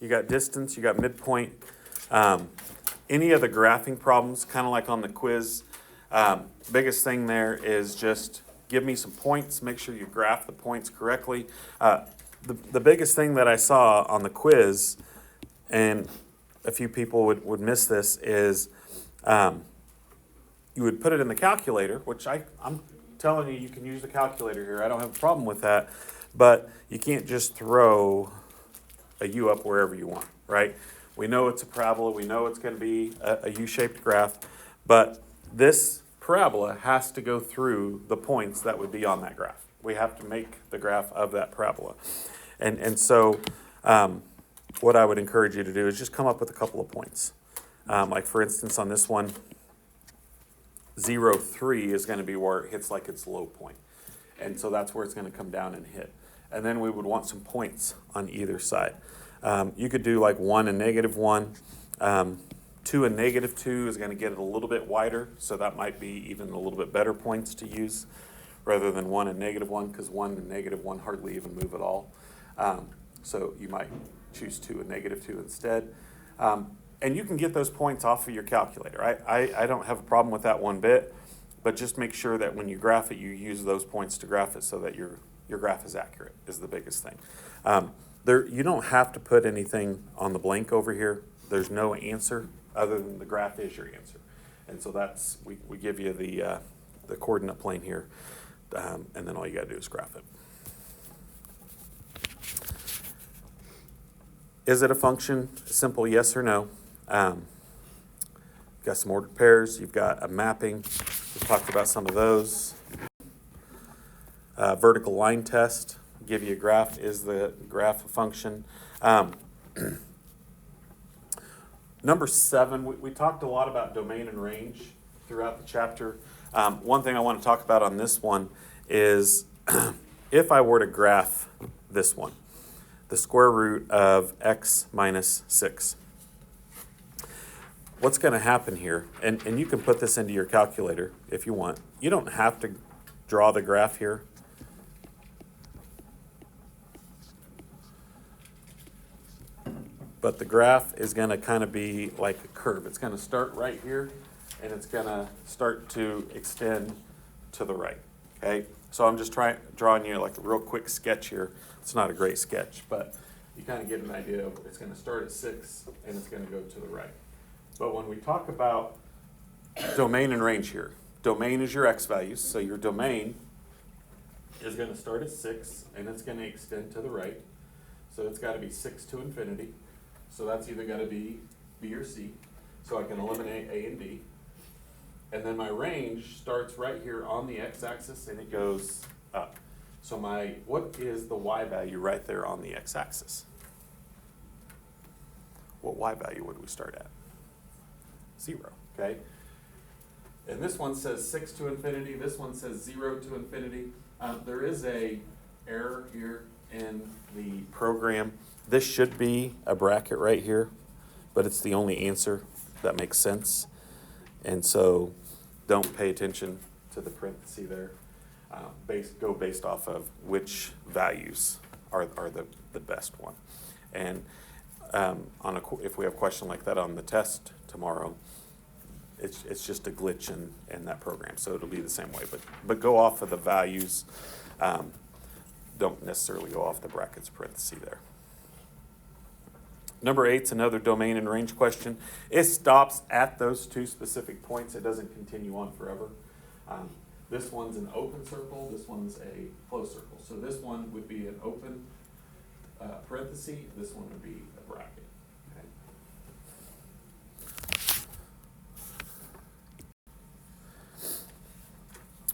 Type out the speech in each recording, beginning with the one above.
you got distance, you got midpoint. Any of the graphing problems, kind of like on the quiz, biggest thing there is just give me some points, make sure you graph the points correctly. The biggest thing that I saw on the quiz, and a few people would miss this, is you would put it in the calculator, which I'm telling you, you can use the calculator here. I don't have a problem with that. But you can't just throw a U up wherever you want, right? We know it's a parabola. We know it's going to be a U-shaped graph. But this parabola has to go through the points that would be on that graph. We have to make the graph of that parabola. And so what I would encourage you to do is just come up with a couple of points. Like, for instance, on this one, 0, 3 is going to be where it hits like its low point. And so that's where it's going to come down and hit. And then we would want some points on either side. You could do like 1 and -1. 2 and -2 is going to get it a little bit wider, so that might be even a little bit better points to use rather than 1 and -1, because 1 and -1 hardly even move at all. So you might choose 2 and -2 instead. And you can get those points off of your calculator. I don't have a problem with that one bit, but just make sure that when you graph it, you use those points to graph it so that your graph is accurate, is the biggest thing. You don't have to put anything on the blank over here. There's no answer other than the graph is your answer. And so that's, we give you the coordinate plane here, and then all you got to do is graph it. Is it a function? Simple yes or no. You've got some ordered pairs. You've got a mapping. We've talked about some of those. Vertical line test. Give you a graph. Is the graph a function? Number 7, we talked a lot about domain and range throughout the chapter. One thing I want to talk about on this one is if I were to graph this one, the square root of x minus 6. What's going to happen here, and you can put this into your calculator if you want. You don't have to draw the graph here. But the graph is going to kind of be like a curve. It's going to start right here, and it's going to start to extend to the right. Okay, so I'm just drawing you like a real quick sketch here. It's not a great sketch, but you kind of get an idea of it's going to start at 6, and it's going to go to the right. But when we talk about domain and range here, domain is your x values. So your domain is going to start at 6, and it's going to extend to the right. So it's got to be 6 to infinity. So that's either got to be B or C. So I can eliminate A and D. And then my range starts right here on the x-axis, and it goes up. So what is the y value right there on the x-axis? What y value would we start at? 0, okay? And this one says 6 to infinity. This one says 0 to infinity. There is a error here in the program. This should be a bracket right here, but it's the only answer that makes sense. And so don't pay attention to the parenthesis there. Go based off of which values are the best one. And if we have a question like that on the test tomorrow, it's just a glitch in that program. So it'll be the same way. But go off of the values. Don't necessarily go off the brackets parenthesis there. Number 8's another domain and range question. It stops at those 2 specific points. It doesn't continue on forever. This one's an open circle. This one's a closed circle. So this one would be an open parenthesis. This one would be a bracket. Okay.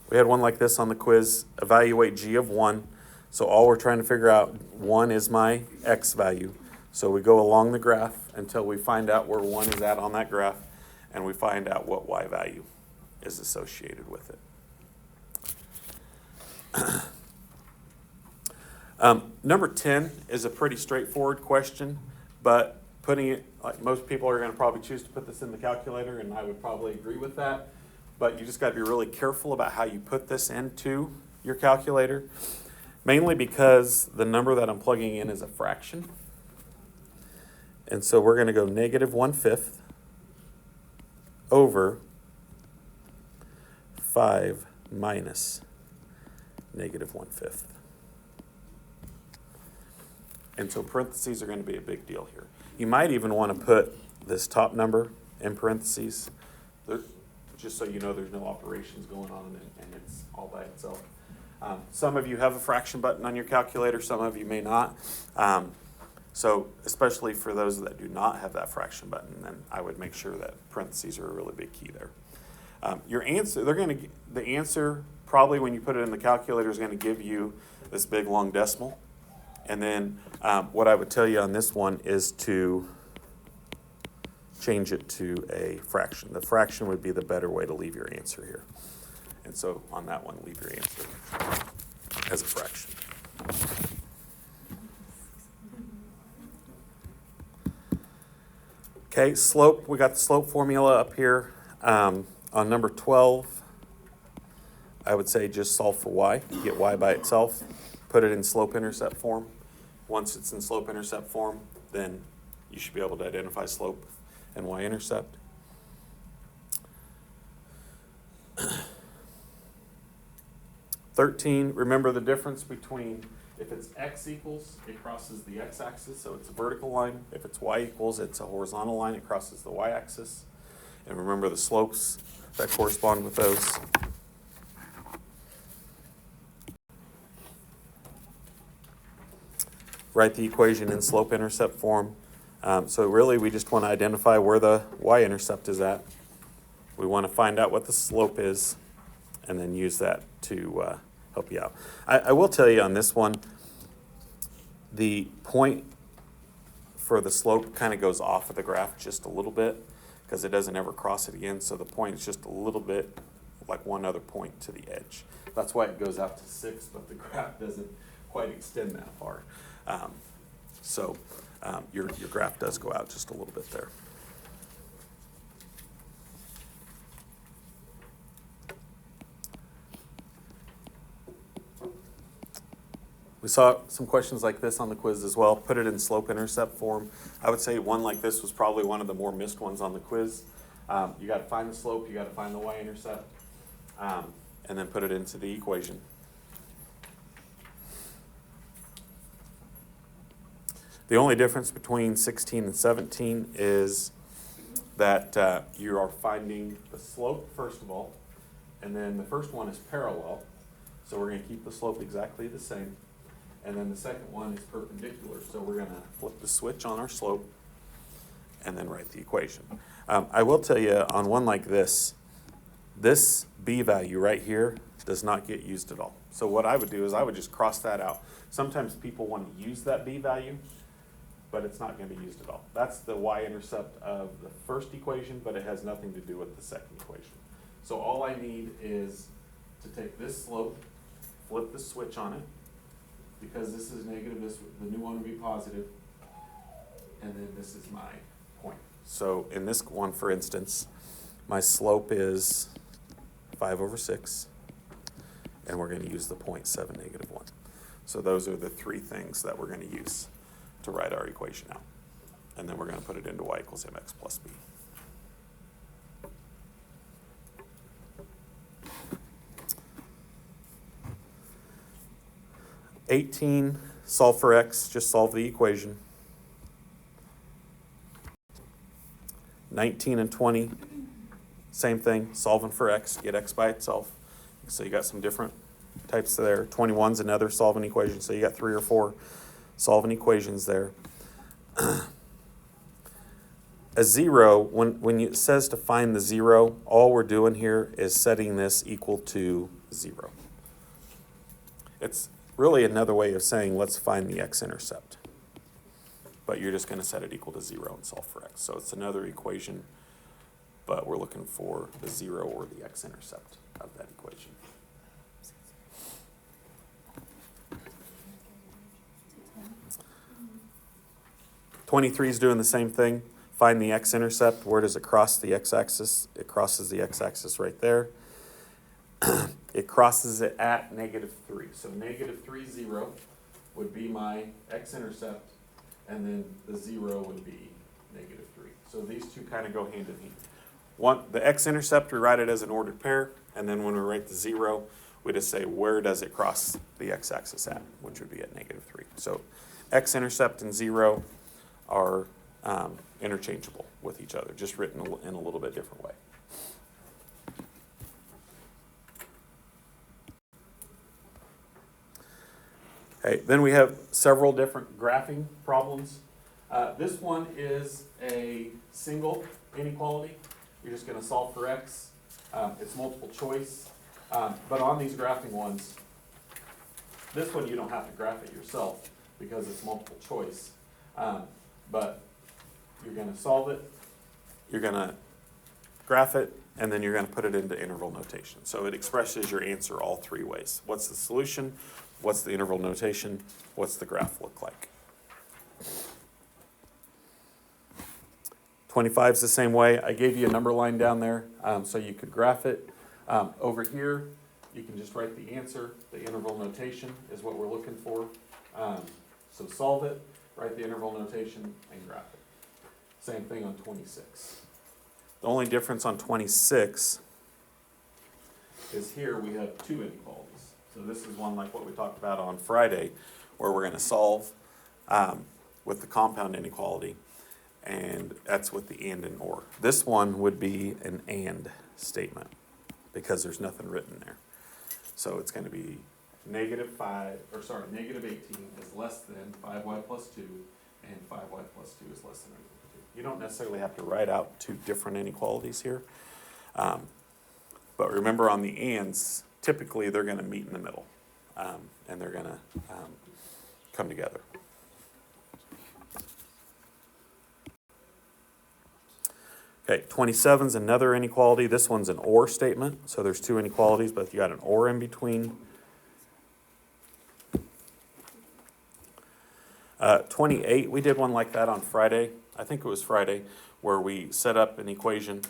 We had one like this on the quiz. Evaluate g of 1. So all we're trying to figure out, 1 is my x value. So we go along the graph until we find out where 1 is at on that graph, and we find out what y value is associated with it. Number 10 is a pretty straightforward question, but putting it, like most people are going to probably choose to put this in the calculator, and I would probably agree with that. But you just got to be really careful about how you put this into your calculator, mainly because the number that I'm plugging in is a fraction. And so we're going to go negative 1/5 over 5 minus negative 1/5. And so parentheses are going to be a big deal here. You might even want to put this top number in parentheses, just so you know there's no operations going on and it's all by itself. Some of you have a fraction button on your calculator, some of you may not. So especially for those that do not have that fraction button, then I would make sure that parentheses are a really big key there. Your answer, the answer probably when you put it in the calculator is going to give you this big long decimal. And then what I would tell you on this one is to change it to a fraction. The fraction would be the better way to leave your answer here. And so on that one, leave your answer as a fraction. Okay, slope, we got the slope formula up here. On number 12, I would say just solve for y. You get y by itself, put it in slope-intercept form. Once it's in slope-intercept form, then you should be able to identify slope and y-intercept. Remember the difference between if it's x equals, it crosses the x-axis, so it's a vertical line. If it's y equals, it's a horizontal line, it crosses the y-axis. And remember the slopes that correspond with those. Write the equation in slope-intercept form. So really we just want to identify where the y-intercept is at. We want to find out what the slope is and then use that to help you out. I will tell you on this one, the point for the slope kind of goes off of the graph just a little bit because it doesn't ever cross it again. So the point is just a little bit like one other point to the edge. That's why it goes out to 6, but the graph doesn't quite extend that far. Your graph does go out just a little bit there. We saw some questions like this on the quiz as well. Put it in slope-intercept form. I would say one like this was probably one of the more missed ones on the quiz. You got to find the slope, you got to find the y-intercept, and then put it into the equation. The only difference between 16 and 17 is that you are finding the slope, first of all, and then the first one is parallel, so we're going to keep the slope exactly the same. And then the second one is perpendicular, so we're going to flip the switch on our slope and then write the equation. I will tell you on one like this b value right here does not get used at all. So what I would do is I would just cross that out. Sometimes people want to use that b value, but it's not going to be used at all. That's the y-intercept of the first equation, but it has nothing to do with the second equation. So all I need is to take this slope, flip the switch on it, because this is negative, the new one would be positive, and then this is my point. So in this one, for instance, my slope is 5 over 6, and we're going to use the 0.7, negative 1. So those are the three things that we're going to use to write our equation out. And then we're going to put it into y equals mx plus b. Solve for x, just solve the equation. 19 and 20, same thing, solving for x, get x by itself. So you got some different types there. 21's another solving equation, so you got 3 or 4 solving equations there. A 0, when it says to find the 0, all we're doing here is setting this equal to 0. It's really another way of saying let's find the x-intercept. But you're just going to set it equal to 0 and solve for x. So it's another equation, but we're looking for the 0 or the x-intercept of that equation. '23 is doing the same thing. Find the x-intercept. Where does it cross the x-axis? It crosses the x-axis right there. It crosses it at -3. So -3, 0 would be my x-intercept, and then the 0 would be -3. So these two kind of go hand in hand. One, the x-intercept, we write it as an ordered pair, and then when we write the 0, we just say where does it cross the x-axis at, which would be at -3. So x-intercept and 0 are interchangeable with each other, just written in a little bit different way. Okay, then we have several different graphing problems. This one is a single inequality. You're just going to solve for x. It's multiple choice. But on these graphing ones, this one you don't have to graph it yourself because it's multiple choice. But you're going to solve it, you're going to graph it, and then you're going to put it into interval notation. So it expresses your answer all three ways. What's the solution? What's the interval notation? What's the graph look like? 25 is the same way. I gave you a number line down there so you could graph it. Over here, you can just write the answer. The interval notation is what we're looking for. So solve it, write the interval notation, and graph it. Same thing on 26. The only difference on 26 is here we have two inequalities. So this is one like what we talked about on Friday, where we're going to solve with the compound inequality, and that's with the and or. This one would be an and statement because there's nothing written there. So it's going to be -18 is less than 5y plus 2, and 5y plus 2 is less than or equal to 2. You don't necessarily have to write out two different inequalities here. But remember on the ands, typically they're going to meet in the middle, and they're going to come together. Okay, 27 is another inequality. This one's an or statement, so there's two inequalities, but you got an or in between. 28, we did one like that on Friday. I think it was Friday, where we set up an equation.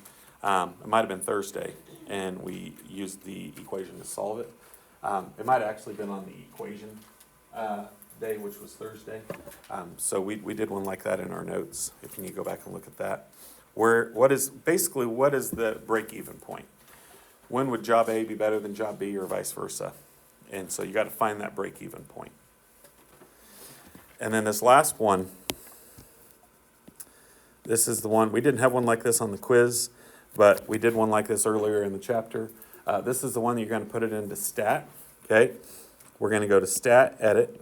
It might have been Thursday, and we used the equation to solve it. It might have actually been on the equation day, which was Thursday. So we did one like that in our notes, if you need to go back and look at that. What is the break-even point? When would job A be better than job B, or vice versa? And so you got to find that break-even point. And then this last one, this is the one, we didn't have one like this on the quiz, but we did one like this earlier in the chapter. This is the one you're going to put it into stat, okay? We're going to go to stat, edit.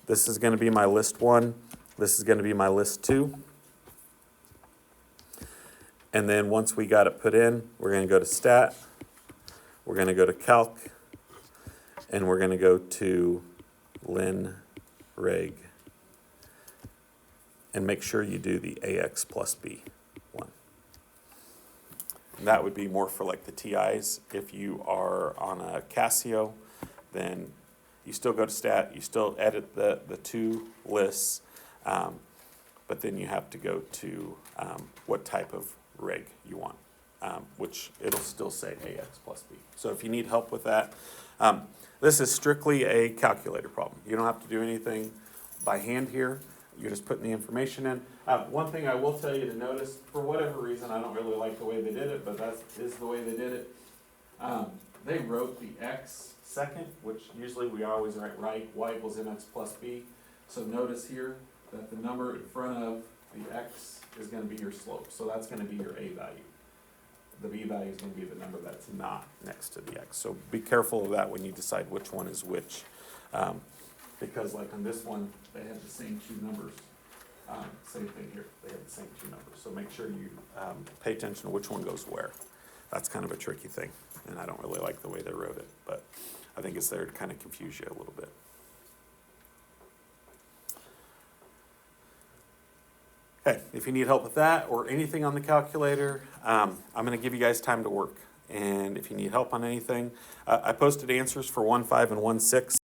This is going to be my list 1. This is going to be my list 2. And then once we got it put in, we're going to go to stat. We're going to go to calc. And we're going to go to len, reg. And make sure you do the AX plus B one. And that would be more for like the TIs. If you are on a Casio, then you still go to stat, you still edit the two lists, but then you have to go to what type of reg you want, which it'll still say AX plus B. So if you need help with that, this is strictly a calculator problem. You don't have to do anything by hand here. You're just putting the information in. One thing I will tell you to notice, for whatever reason, I don't really like the way they did it, but that is the way they did it. They wrote the X second, which usually we always write right, y equals mx plus b. So notice here that the number in front of the X is going to be your slope. So that's going to be your A value. The B value is going to be the number that's not next to the X. So be careful of that when you decide which one is which. Because like on this one, they have the same two numbers. Same thing here, they have the same two numbers. So make sure you pay attention to which one goes where. That's kind of a tricky thing, and I don't really like the way they wrote it, but I think it's there to kind of confuse you a little bit. Okay, if you need help with that or anything on the calculator, I'm going to give you guys time to work. And if you need help on anything, I posted answers for 1.5 and 1.6